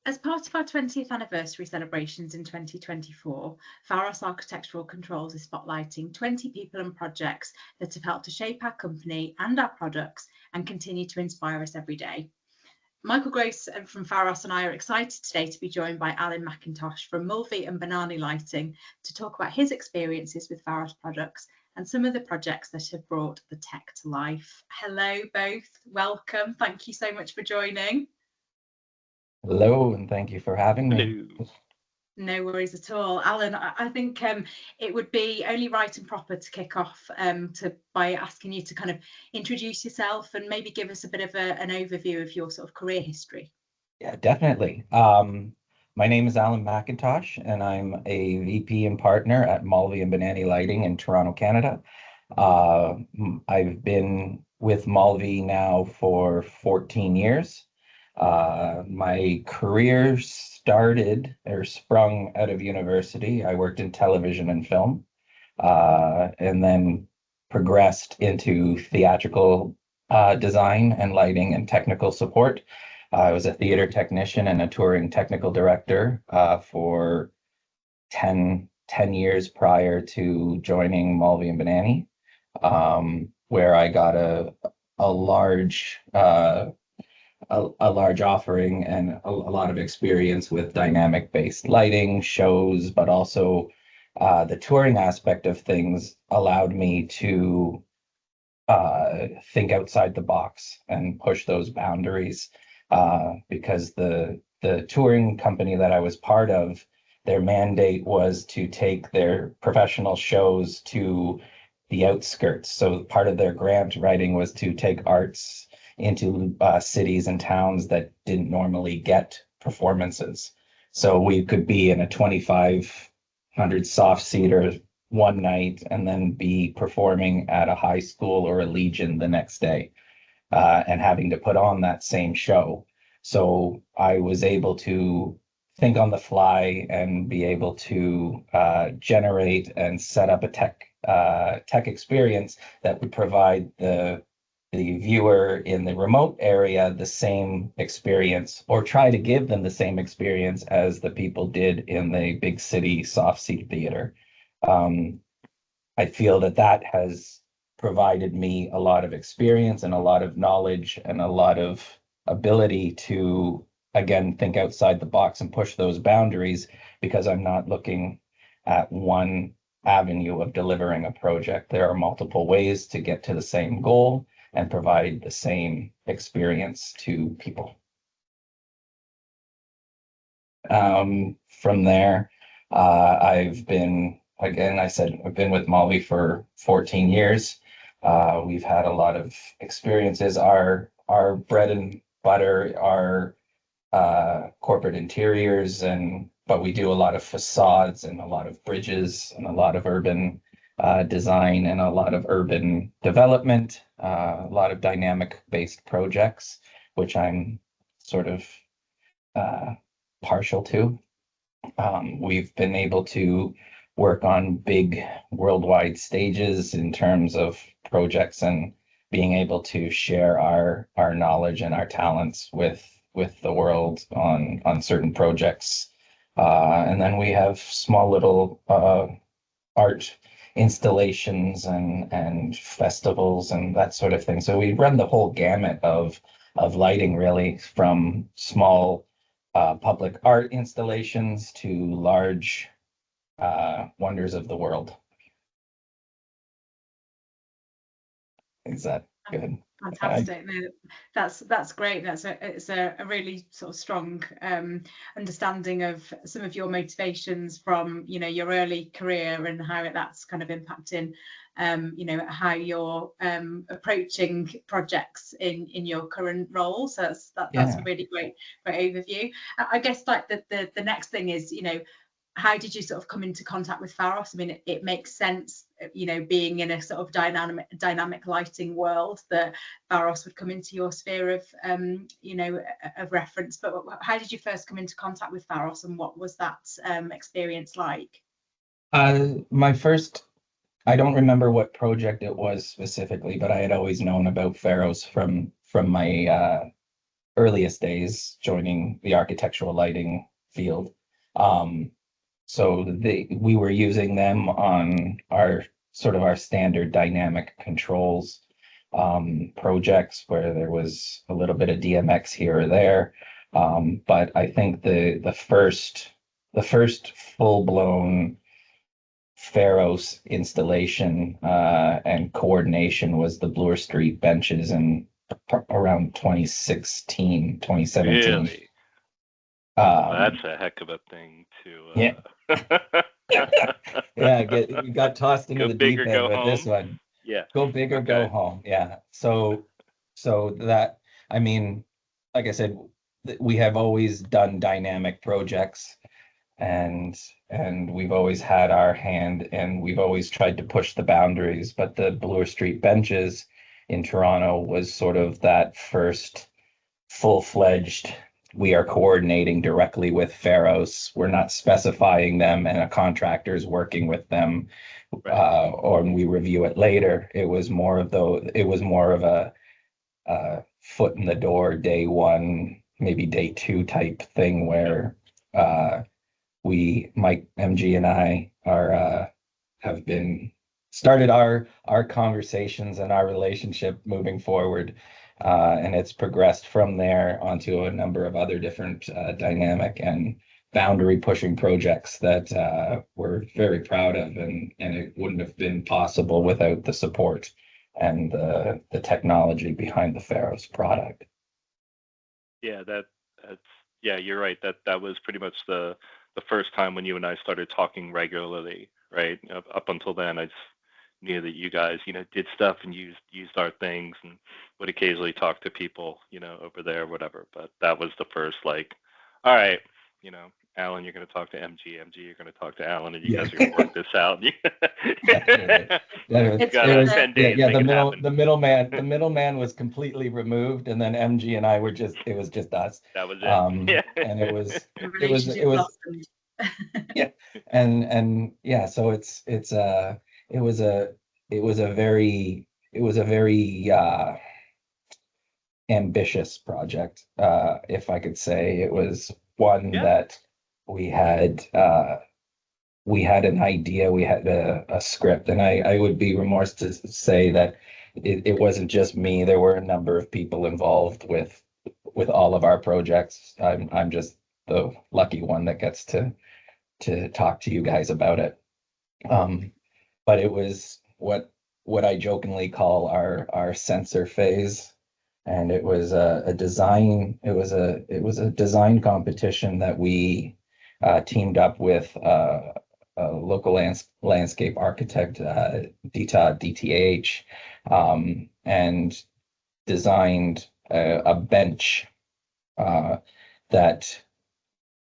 As part of our 20th anniversary celebrations in 2024, Pharos Architectural Controls is spotlighting 20 people and projects that have helped to shape our company and our products and continue to inspire us every day. Michael Grace from Pharos and I are excited today to be joined by Alan McIntosh from Mulvey and Banani Lighting to talk about his experiences with Pharos products and some of the projects that have brought the tech to life. Hello both, welcome. Thank you so much for joining. Hello, and thank you for having me. Hello. No worries at all. Alan, I think it would be only right and proper to kick off by asking you to kind of introduce yourself and maybe give us a bit of an overview of your sort of career history. Yeah, definitely. My name is Alan McIntosh, and I'm a VP and partner at Mulvey and Banani Lighting in Toronto, Canada. I've been with Mulvey now for 14 years. My career started or sprung out of university. I worked in television and film, and then progressed into theatrical design and lighting and technical support. I was a theater technician and a touring technical director for 10 years prior to joining Mulvey and Banani, where I got a large offering and a lot of experience with dynamic-based lighting shows, but also the touring aspect of things allowed me to think outside the box and push those boundaries, because the touring company that I was part of, their mandate was to take their professional shows to the outskirts. So part of their grant writing was to take arts into cities and towns that didn't normally get performances. So we could be in a 2,500 soft seater one night and then be performing at a high school or a Legion the next day, and having to put on that same show. So I was able to think on the fly and be able to generate and set up a tech experience that would provide the viewer in the remote area the same experience, or try to give them the same experience as the people did in the big city soft seat theater. I feel that has provided me a lot of experience and a lot of knowledge and a lot of ability to, again, think outside the box and push those boundaries, because I'm not looking at one avenue of delivering a project. There are multiple ways to get to the same goal and provide the same experience to people. From there, I've been, again, I've been with Mulvey for 14 years. We've had a lot of experiences. Our bread and butter are corporate interiors, but we do a lot of facades and a lot of bridges and a lot of urban design and a lot of urban development, a lot of dynamic-based projects, which I'm sort of partial to. We've been able to work on big worldwide stages in terms of projects and being able to share our knowledge and our talents with the world on certain projects. And then we have small little art installations and festivals and that sort of thing. So we run the whole gamut of lighting, really, from small public art installations to large wonders of the world. Is that good? Fantastic. No, that's great. It's a really sort of strong understanding of some of your motivations from your early career and how that's kind of impacting how you're approaching projects in your current role. So that's a really great overview. I guess like the next thing is how did you sort of come into contact with Pharos? I mean, it makes sense, being in a sort of dynamic lighting world, that Pharos would come into your sphere of, of reference. But how did you first come into contact with Pharos, and what was that experience like? My first, I don't remember what project it was specifically, but I had always known about Pharos from my earliest days joining the architectural lighting field. So we were using them on our standard dynamic controls projects where there was a little bit of DMX here or there. But I think the first full-blown Pharos installation and coordination was the Bloor Street benches in around 2016, 2017. Really? That's a heck of a thing to. Yeah. Yeah, you got tossed into the deep end with this one. Yeah. Go big or go home. Yeah. So that, I mean, like I said, we have always done dynamic projects, and we've always had our hand, and we've always tried to push the boundaries. But the Bloor Street benches in Toronto was sort of that first full-fledged, we are coordinating directly with Pharos. We're not specifying them and a contractor is working with them, or we review it later. It was more of a foot in the door, day one, maybe day two type thing where Mike, MG, and I have been started our conversations and our relationship moving forward. And it's progressed from there onto a number of other different dynamic and boundary pushing projects that we're very proud of, and it wouldn't have been possible without the support and the technology behind the Pharos product. Yeah, you're right. That was pretty much the first time when you and I started talking regularly, right? Up until then, I just knew that you guys, did stuff and used our things and would occasionally talk to people, over there, whatever. But that was the first, like, all right, Alan, you're going to talk to MG. MG, you're going to talk to Alan, and you guys are going to work this out. The middleman was completely removed, and then MG and I were it was just us. That was it. And it was yeah, and yeah, so it was a very ambitious project, if I could say. It was one that we had an idea, we had a script, and I would be remorse to say that it wasn't just me. There were a number of people involved with all of our projects. I'm just the lucky one that gets to talk to you guys about it. But it was what I jokingly call our sensor phase, and it was a design. It was a design competition that we teamed up with a local landscape architect, DTH, and designed a bench that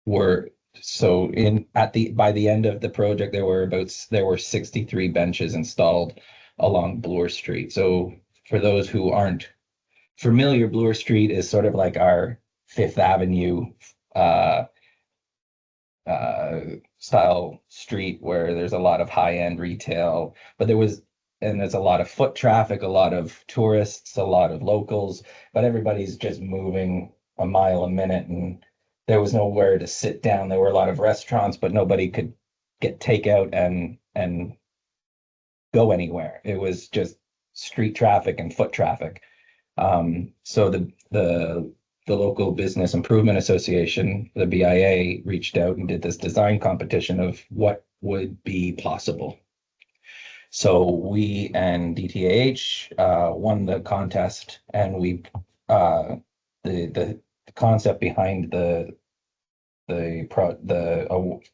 were. So by the end of the project, there were 63 benches installed along Bloor Street. So for those who aren't familiar, Bloor Street is sort of like our Fifth Avenue style street, where there's a lot of high-end retail, but there's a lot of foot traffic, a lot of tourists, a lot of locals, but everybody's just moving a mile a minute, and there was nowhere to sit down. There were a lot of restaurants, but nobody could get takeout and go anywhere. It was just street traffic and foot traffic. So the local Business Improvement Association, the BIA, reached out and did this design competition of what would be possible. So we and DTH won the contest, and the concept behind the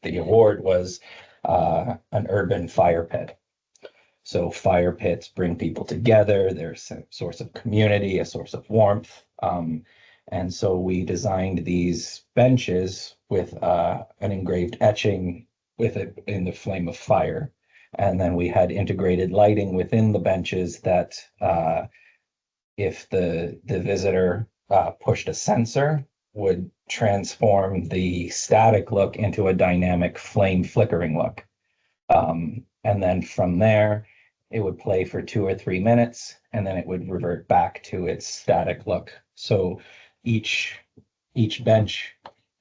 award was an urban fire pit. So fire pits bring people together. They're a source of community, a source of warmth. And so we designed these benches with an engraved etching with it in the flame of fire. And then we had integrated lighting within the benches that if the visitor pushed a sensor, would transform the static look into a dynamic flame flickering look. And then from there, it would play for 2 or 3 minutes, and then it would revert back to its static look. So each bench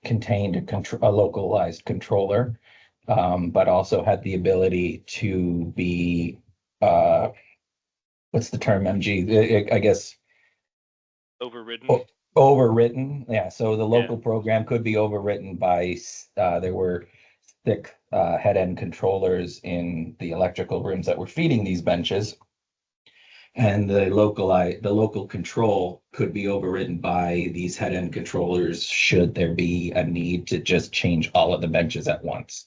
contained a localized controller, but also had the ability to be what's the term, MG? I guess Overridden. overwritten. Yeah, so the Yeah. local program could be overwritten by there were thick head end controllers in the electrical rooms that were feeding these benches, and the local control could be overridden by these head end controllers should there be a need to just change all of the benches at once.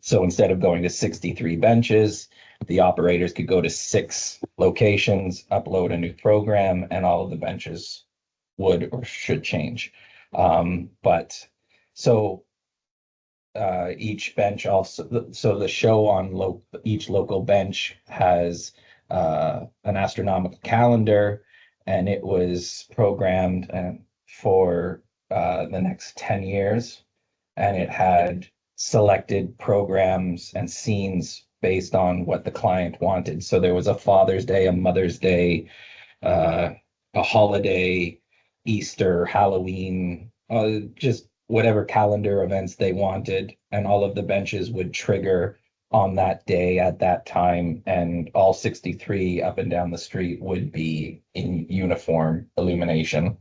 So instead of going to 63 benches, the operators could go to 6 locations, upload a new program, and all of the benches would or should change. But so each bench also, so the show on each local bench has an astronomical calendar, and it was programmed for the next 10 years, and it had selected programs and scenes based on what the client wanted. So there was a Father's Day, a Mother's Day, a holiday, Easter, Halloween, just whatever calendar events they wanted, and all of the benches would trigger on that day at that time, and all 63 up and down the street would be in uniform illumination.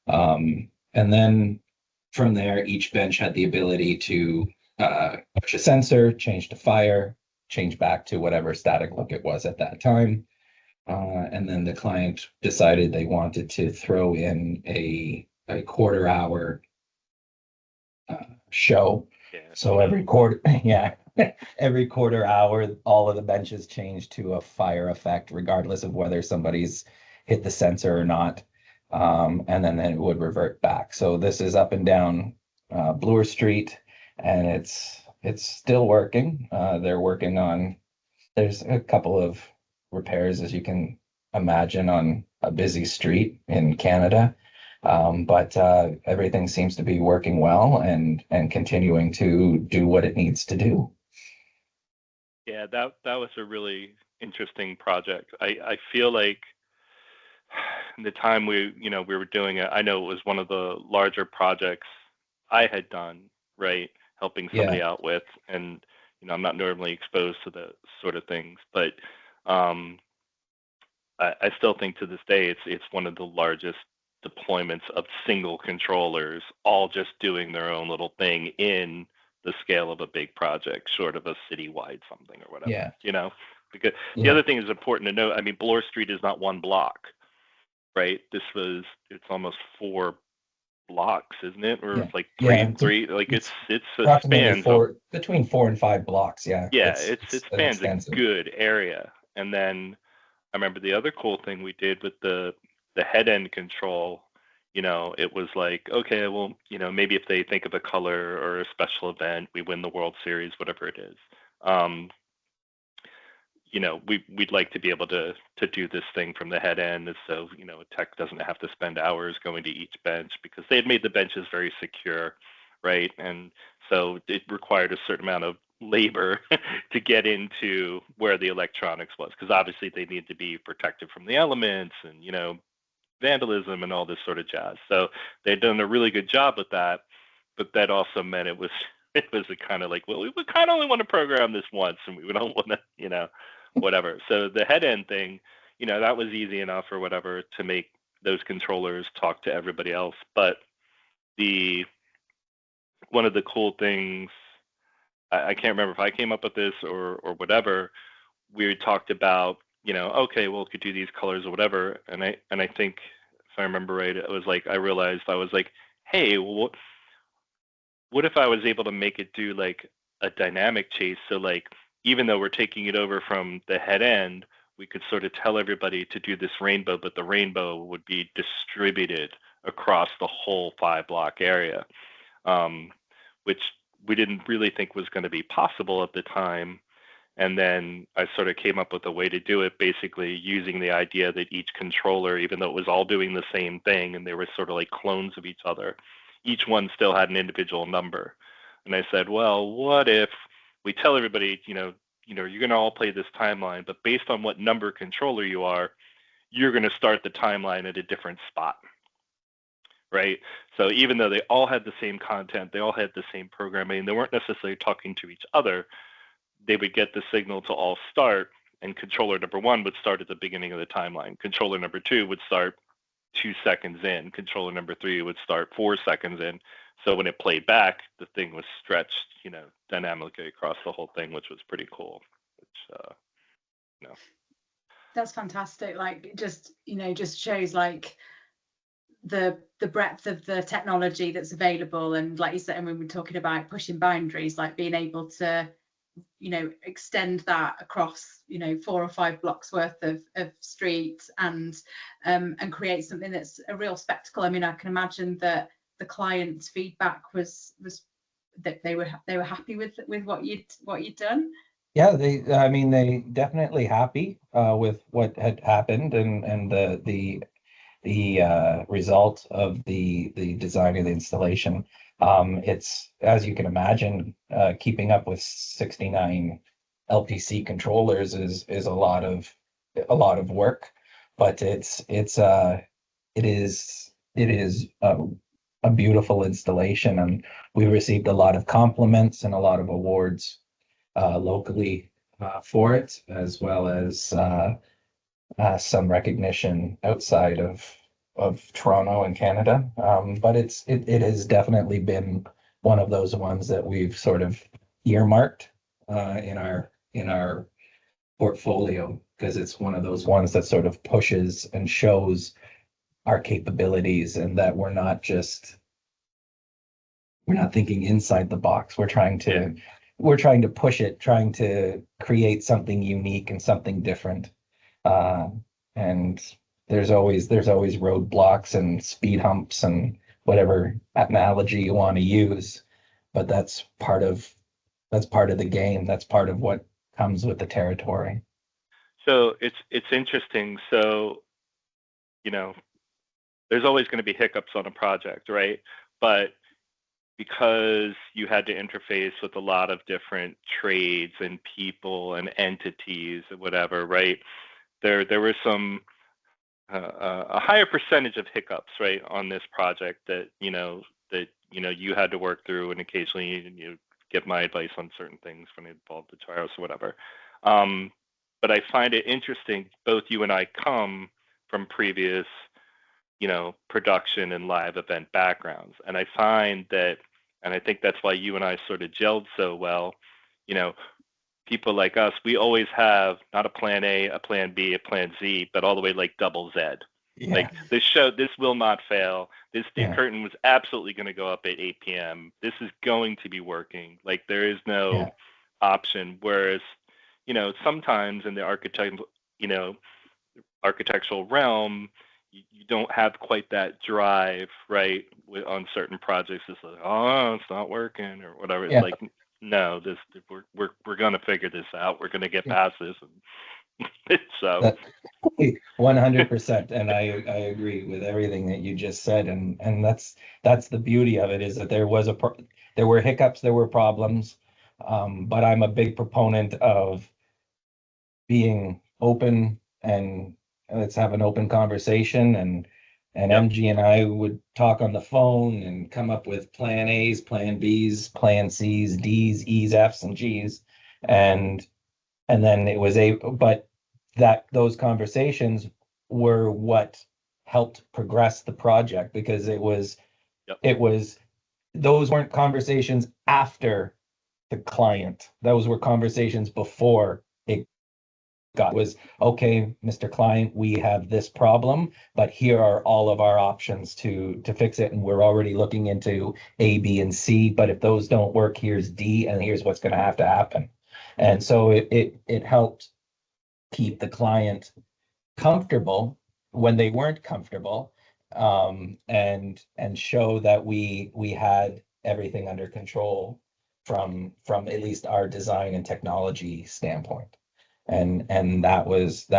And then from there, each bench had the ability to push a sensor, change to fire, change back to whatever static look it was at that time. And then the client decided they wanted to throw in a quarter hour show. Yeah. So every quarter, yeah, every quarter hour, all of the benches change to a fire effect, regardless of whether somebody's hit the sensor or not. And then it would revert back. So this is up and down Bloor Street, and it's still working. They're working on, there's a couple of repairs, as you can imagine, on a busy street in Canada. But everything seems to be working well and continuing to do what it needs to do. Yeah, that was a really interesting project. I feel like the time we were doing it, I know it was one of the larger projects I had done, right? Helping somebody Yeah. out with, and I'm not normally exposed to the sort of things, but um, I still think to this day it's one of the largest deployments of single controllers, all just doing their own little thing in the scale of a big project, short of a citywide something or whatever. Yeah. Because the Yeah. other thing is important to note. I mean, Bloor Street is not one block, right? It's almost 4 blocks, isn't it? Or Yeah. it's like Yeah. 3. Like It's it approximately spans a between 4 and 5 blocks. Yeah. yeah, It's it an spans a extensive. good area. And then I remember the other cool thing we did with the head end control. It was like, okay, well, maybe if they think of a color or a special event, we win the World Series, whatever it is. Um, we'd like to be able to do this thing from the head end, so a tech doesn't have to spend hours going to each bench, because they had made the benches very secure, right? And so it required a certain amount of labor to get into where the electronics was, because obviously they need to be protected from the elements and vandalism and all this sort of jazz. So they'd done a really good job with that, but that also meant it was a kind of like, well, we would kind of only want to program this once, and we don't want to, whatever. So the head end thing, that was easy enough or whatever to make those controllers talk to everybody else. But the one of the cool things, I can't remember if I came up with this or whatever. We talked about, okay, well, we could do these colors or whatever, and I think if I remember right, it was like I realized I was like, hey, well, what if I was able to make it do like a dynamic chase? So like, even though we're taking it over from the head end, we could sort of tell everybody to do this rainbow, but the rainbow would be distributed across the whole 5-block area, which we didn't really think was going to be possible at the time. And then I sort of came up with a way to do it, basically using the idea that each controller, even though it was all doing the same thing and they were sort of like clones of each other, each one still had an individual number. And I said, well, what if we tell everybody, you're going to all play this timeline, but based on what number controller you are, you're going to start the timeline at a different spot. right? So even though they all had the same content, they all had the same programming, they weren't necessarily talking to each other, they would get the signal to all start, and controller number one would start at the beginning of the timeline. Controller number two would start 2 seconds in. Controller number three would start 4 seconds in. So when it played back, the thing was stretched, dynamically across the whole thing, which was pretty cool. Which, That's fantastic. Like, it just shows like the breadth of the technology that's available, and like you said, and when we're talking about pushing boundaries, like being able to extend that across 4 or 5 blocks worth of street, and create something that's a real spectacle. I mean, I can imagine that the client's feedback was that they were happy with what you'd done. Yeah, they definitely happy with what had happened, and the result of the design of the installation. It's, as you can imagine, keeping up with 69 LPC controllers is a lot of work, but it is a beautiful installation, and we received a lot of compliments and a lot of awards locally for it, as well as some recognition outside of Toronto and Canada. But it has definitely been one of those ones that we've sort of earmarked in our portfolio, because it's one of those ones that sort of pushes and shows our capabilities, and that we're not thinking inside the box. We're trying to push it, trying to create something unique and something different. And there's always roadblocks and speed humps and whatever analogy you want to use, but that's part of the game. That's part of what comes with the territory. So it's interesting. So, there's always going to be hiccups on a project, right? But because you had to interface with a lot of different trades and people and entities and whatever, right? There were some a higher percentage of hiccups, right, on this project that you had to work through, and occasionally you get my advice on certain things when it involved the Pharos or whatever. But I find it interesting. Both you and I come from previous, production and live event backgrounds, and I find that, and I think that's why you and I sort of gelled so well. People like us, we always have not a plan A, a plan B, a plan Z, but all the way like double Z. Yeah. Like this will not fail. The curtain was absolutely going to go up at 8 p.m. This is going to be working. Like, there is no option. Whereas, sometimes in the architectural realm, you don't have quite that drive, right? On certain projects, it's like, oh, it's not working or whatever. Yeah. It's like, no, we're gonna figure this out. We're gonna get past this. And so 100%, and I agree with everything that you just said, and that's the beauty of it, is that there were hiccups, there were problems, but I'm a big proponent of being open, and let's have an open conversation, and MG and I would talk on the phone and come up with plan A's, plan B's, plan C's, D's, E's, F's, and G's, and then it was but those conversations were what helped progress the project, because it was those weren't conversations after the client. Those were conversations before it was, okay, Mr. Client, we have this problem, but here are all of our options to fix it, and we're already looking into A, B, and C, but if those don't work, here's D, and here's what's going to have to happen. And so it helped keep the client comfortable when they weren't comfortable, and show that we had everything under control from at least our design and technology standpoint. And that was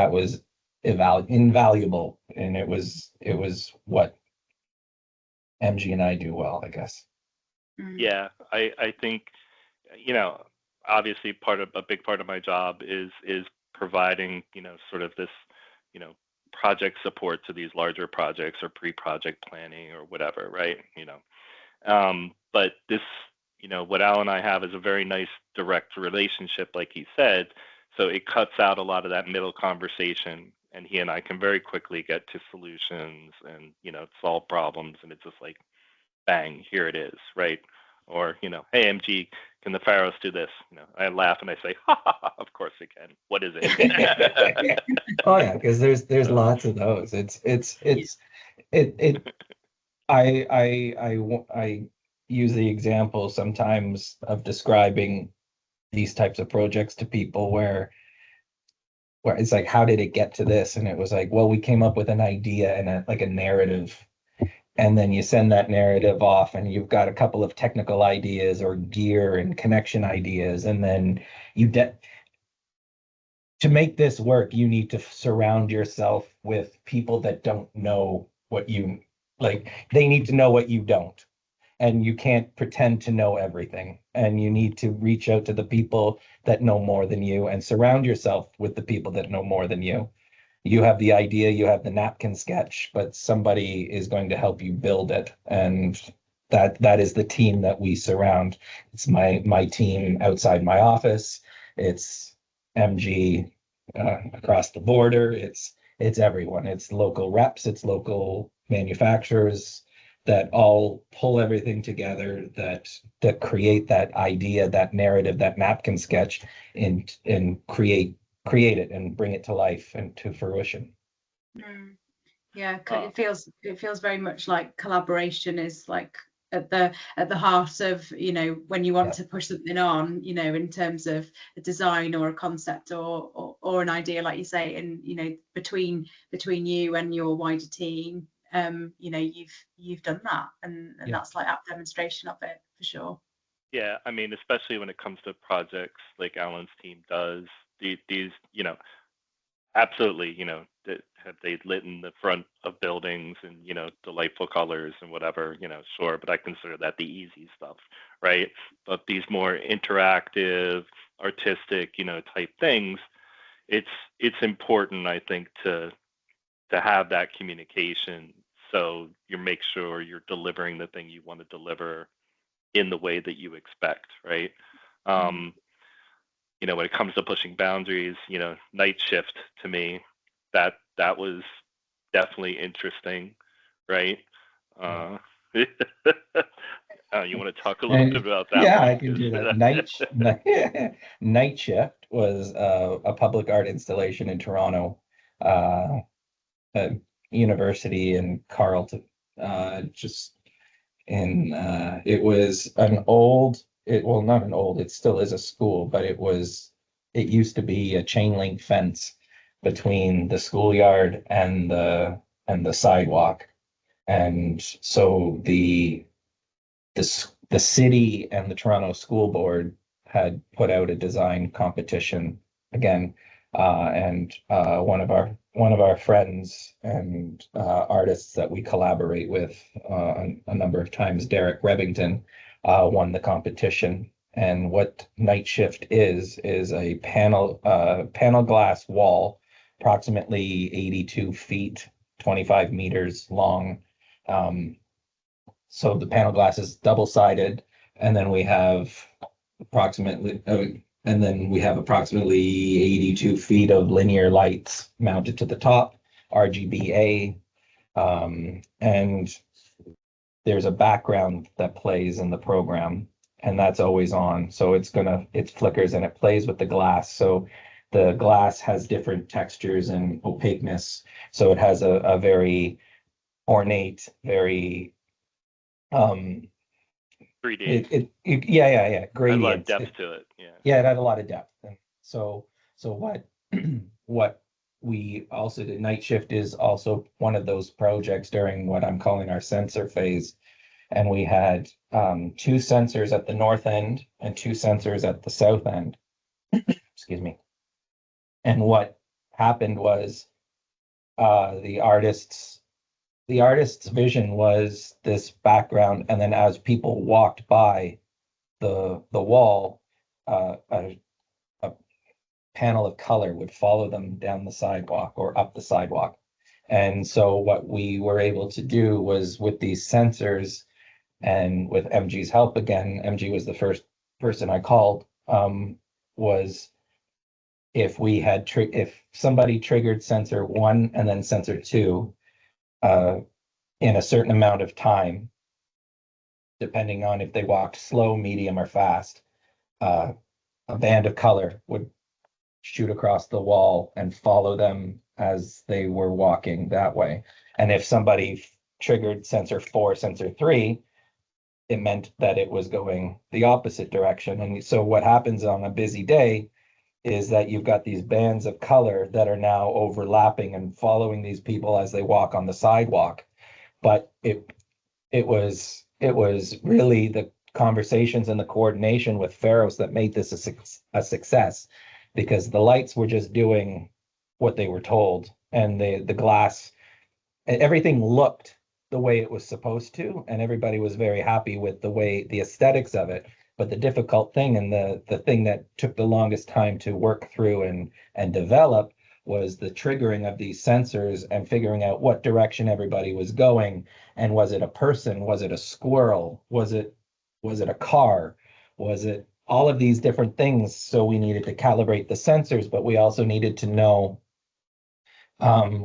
invaluable, and it was what MG and I do well, I guess. Yeah, I think, obviously a big part of my job is providing, sort of this, project support to these larger projects or pre-project planning or whatever, right? But this, what Al and I have is a very nice direct relationship, like he said. So it cuts out a lot of that middle conversation, and he and I can very quickly get to solutions and, solve problems. And it's just like, bang, here it is, right? Or, hey, MG, can the Pharos do this? I laugh and I say, ha ha ha, of course it can. What is it? Oh yeah, because there's lots of those. I use the example sometimes of describing these types of projects to people where it's like, how did it get to this? And it was like, well, we came up with an idea and a narrative, and then you send that narrative off and you've got a couple of technical ideas or gear and connection ideas, and then to make this work, you need to surround yourself with people that don't know what you like. They need to know what you don't, and you can't pretend to know everything. And you need to reach out to the people that know more than you and surround yourself with the people that know more than you. You have the idea, you have the napkin sketch, but somebody is going to help you build it. And that is the team that we surround. It's my team outside my office. It's MG across the border. It's everyone. It's local reps. It's local manufacturers that all pull everything together, that create that idea, that narrative, that napkin sketch, and create it and bring it to life and to fruition. Yeah, it feels very much like collaboration is like at the heart of, when you want to push something on, in terms of a design or a concept or an idea, like you say, and between you and your wider team, you've done that, and that's like a demonstration of it for sure. Yeah, I mean, especially when it comes to projects like Alan's team does, these, absolutely, have they lit in the front of buildings and, delightful colors and whatever, sure, but I consider that the easy stuff, right? But these more interactive, artistic, type things, it's important, I think, to have that communication, so you make sure you're delivering the thing you want to deliver in the way that you expect, right? When it comes to pushing boundaries, night shift to me, that was definitely interesting, right? You want to talk a little bit about that? Yeah, one? I can do that. Night Shift was a public art installation in Toronto, a university in Carleton. It was an old, well, not an old, it still is a school, but it used to be a chain link fence between the schoolyard and the sidewalk. And so the city and the Toronto School Board had put out a design competition again, and one of our friends and artists that we collaborate with a number of times, Derek Revington, won the competition. And what Night Shift is a panel glass wall, approximately 82 feet, 25 meters long. So the panel glass is double-sided, and then we have approximately 82 feet of linear lights mounted to the top, RGBA, and there's a background that plays in the program, and that's always on. So it flickers and it plays with the glass. So the glass has different textures and opaqueness. So it has a very ornate, very 3D. Yeah. Gradient. A lot of depth to it. Yeah, it had a lot of depth. And so what we also did, Night Shift is also one of those projects during what I'm calling our sensor phase. And we had 2 sensors at the north end and 2 sensors at the south end. Excuse me. And what happened was the artist's vision was this background, and then as people walked by the wall, a panel of color would follow them down the sidewalk or up the sidewalk. And so what we were able to do was with these sensors and with MG's help again, MG was the first person I called, was if somebody triggered sensor 1 and then sensor 2 in a certain amount of time, depending on if they walked slow, medium, or fast, a band of color would shoot across the wall and follow them as they were walking that way. And if somebody triggered sensor 4, sensor 3, it meant that it was going the opposite direction. And so what happens on a busy day is that you've got these bands of color that are now overlapping and following these people as they walk on the sidewalk. But it was really the conversations and the coordination with Pharos that made this a success, because the lights were just doing what they were told, and the glass, everything looked the way it was supposed to, and everybody was very happy with the aesthetics of it. But the difficult thing, and the thing that took the longest time to work through and develop, was the triggering of these sensors and figuring out what direction everybody was going. And was it a person? Was it a squirrel? Was it a car? Was it all of these different things? So we needed to calibrate the sensors, but we also needed to know,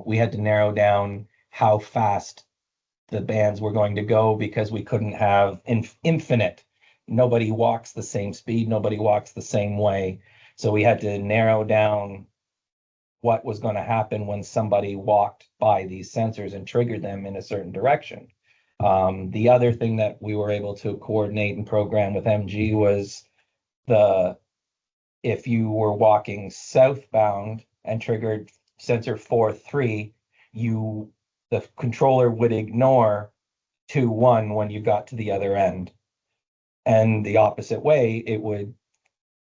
we had to narrow down how fast the bands were going to go, because we couldn't have infinite. Nobody walks the same speed, nobody walks the same way. So we had to narrow down what was going to happen when somebody walked by these sensors and triggered them in a certain direction. The other thing that we were able to coordinate and program with MG was if you were walking southbound and triggered sensor 4-3, the controller would ignore 2-1 when you got to the other end. And the opposite way, it would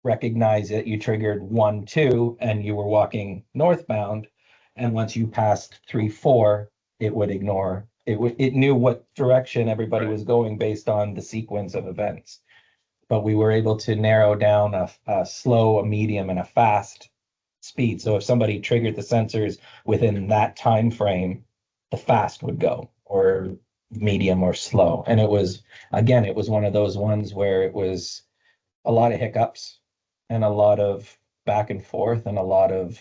recognize that you triggered 1-2 and you were walking northbound. And once you passed 3-4, it would ignore it knew what direction everybody was going based on the sequence of events. But we were able to narrow down a slow, a medium, and a fast speed. So if somebody triggered the sensors within that time frame, the fast would go, or medium or slow. And it was one of those ones where it was a lot of hiccups and a lot of back and forth and a lot of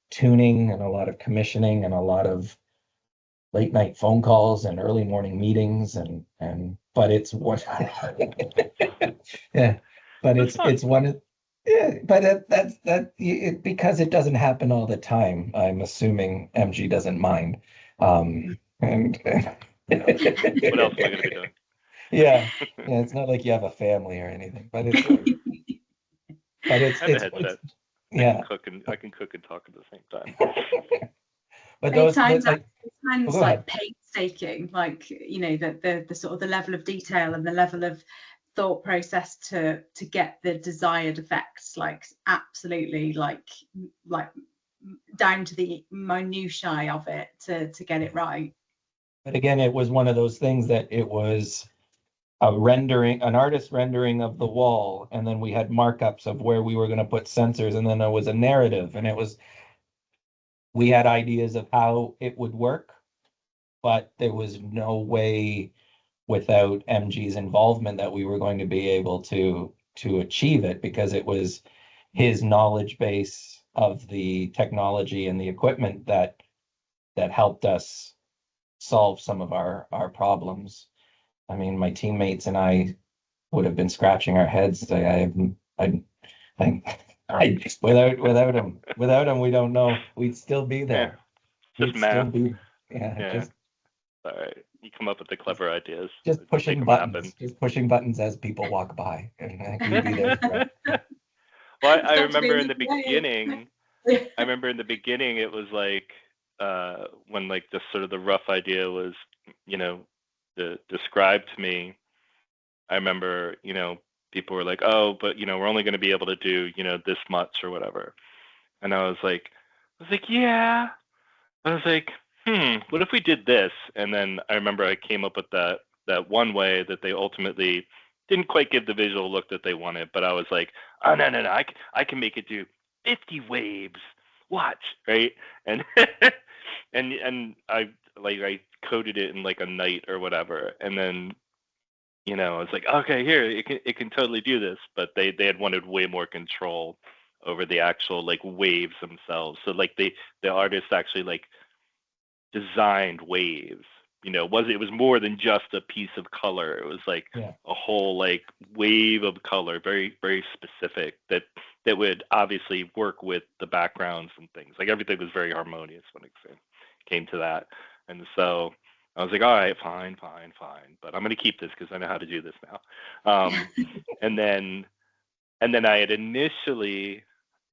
tuning and a lot of commissioning and a lot of late night phone calls and early morning meetings but it's what yeah, but it's one of yeah, but because it doesn't happen all the time. I'm assuming MG doesn't mind. And What else am I going to be doing? Yeah, it's not like you have a family or anything, but it's I have a headset. Yeah. I can cook and talk at the same time. But It those sounds like like painstaking, like, you know, the sort of the level of detail and the level of thought process to get the desired effects, like absolutely like down to the minutiae of it to get it right. But again, it was one of those things that it was an artist rendering of the wall, and then we had markups of where we were going to put sensors, and then there was a narrative, and we had ideas of how it would work, but there was no way without MG's involvement that we were going to be able to achieve it, because it was his knowledge base of the technology and the equipment that helped us solve some of our problems. I mean, my teammates and I would have been scratching our heads. Without him, we don't know. We'd still be there. Yeah, just math. Just all right. You come up with the clever ideas. Just pushing buttons. Just pushing buttons as people walk by, and we'd be there. Well, I remember in the beginning. I remember in the beginning, it was like when like the sort of the rough idea was, you know, described to me. I remember, you know, people were like, "Oh, but you know, we're only going to be able to do, you know, this much or whatever." And I was like, "Yeah." I was like, what if we did this? And then I remember I came up with that one way that they ultimately didn't quite give the visual look that they wanted, but I was like, oh no, I can make it do 50 waves. Watch, right? And and I coded it in like a night or whatever, and then I was like, okay, here it can totally do this, but they had wanted way more control over the actual like waves themselves. So like the artist actually like designed waves. It was more than just a piece of color. It was like a whole like wave of color, very very specific that would obviously work with the backgrounds and things. Like everything was very harmonious when it came to that. And so I was like, all right, fine, but I'm gonna keep this because I know how to do this now. And then I had initially,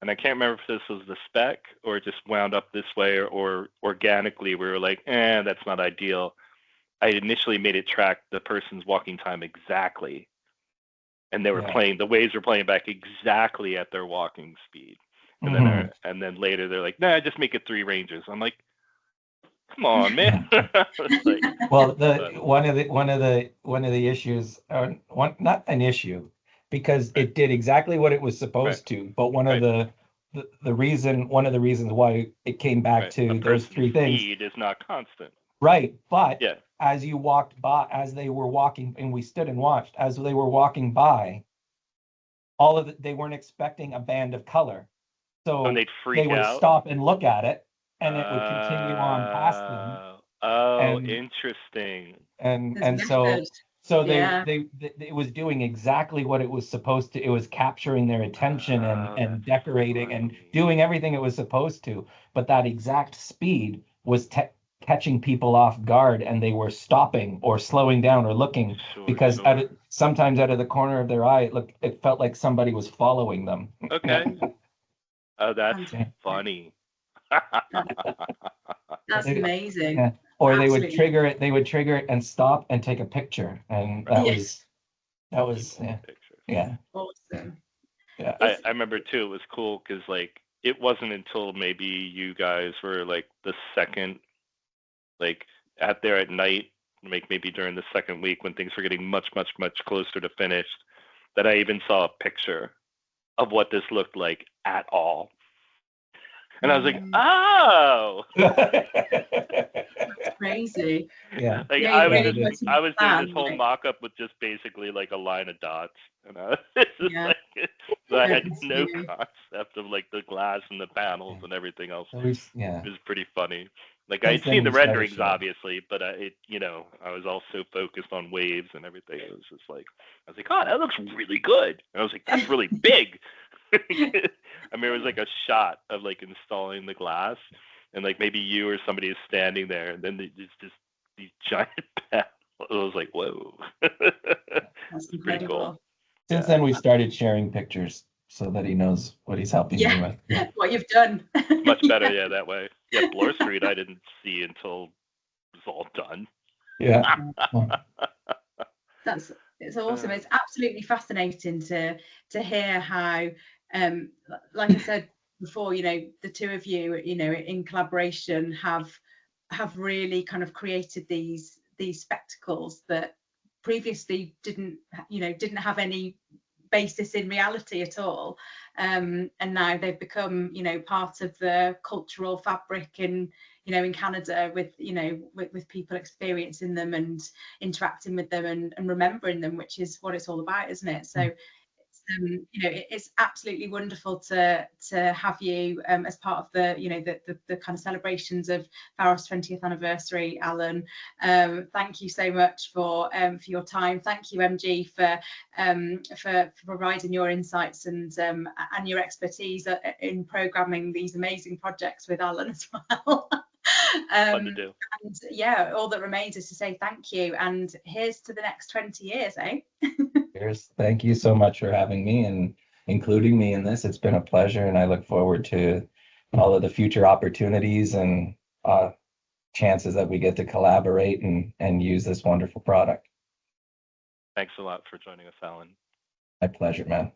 and I can't remember if this was the spec or it just wound up this way, or organically we were like, that's not ideal. I had initially made it track the person's walking time exactly, and they were the waves were playing back exactly at their walking speed. And then later they're like, nah, just make it 3 ranges. I'm like, come on, man. Like, well, one of the issues, not an issue, because it did exactly what it was supposed to. But one of the reasons why it came back to those 3 things. Speed is not constant. Right, but as you walked by, as they were walking, and we stood and watched as they were walking by, they weren't expecting a band of color, so they would stop and look at it. And it would continue on past them. Interesting. And so it was doing exactly what it was supposed to. It was capturing their attention and decorating and doing everything it was supposed to. But that exact speed was catching people off guard, and they were stopping or slowing down or looking because sometimes out of the corner of their eye, it felt like somebody was following them. Okay. Oh, that's funny. That's amazing. Yeah. Or they would trigger it and stop and take a picture, and that was awesome. Yeah, I remember too. It was cool because like it wasn't until maybe you guys were like the second, like out there at night, like maybe during the second week when things were getting much closer to finished, that I even saw a picture of what this looked like at all. And I was like, oh, that's crazy. Yeah. Like I was doing this whole mock-up with just basically like a line of dots, and I had no concept of like the glass and the panels and everything else. It was pretty funny. Like I'd seen the renderings obviously, but I was also focused on waves and everything. It was just like, I was like, oh, that looks really good. And I was like, that's really big. I mean, it was like a shot of like installing the glass, and like maybe you or somebody is standing there, and then it's just these giant panels. I was like, whoa. That's pretty cool. Since then, we started sharing pictures so that he knows what he's helping me with. Yeah. What you've done. Much better, that way. Yeah, Bloor Street I didn't see until it was all done. Yeah. It's awesome. It's absolutely fascinating to hear how, like I said before, the 2 of you, in collaboration have really kind of created these spectacles that previously didn't have any basis in reality at all, and now they've become part of the cultural fabric in Canada, with people experiencing them and interacting with them and remembering them, which is what it's all about, isn't it? So it's absolutely wonderful to have you as part of the kind of celebrations of Pharos 20th anniversary, Alan. Thank you so much for your time. Thank you, MG, for providing your insights and your expertise in programming these amazing projects with Alan as well. Fun to do. And all that remains is to say thank you, and here's to the next 20 years, eh? Thank you so much for having me and including me in this. It's been a pleasure, and I look forward to all of the future opportunities and chances that we get to collaborate and use this wonderful product. Thanks a lot for joining us, Alan. My pleasure, man.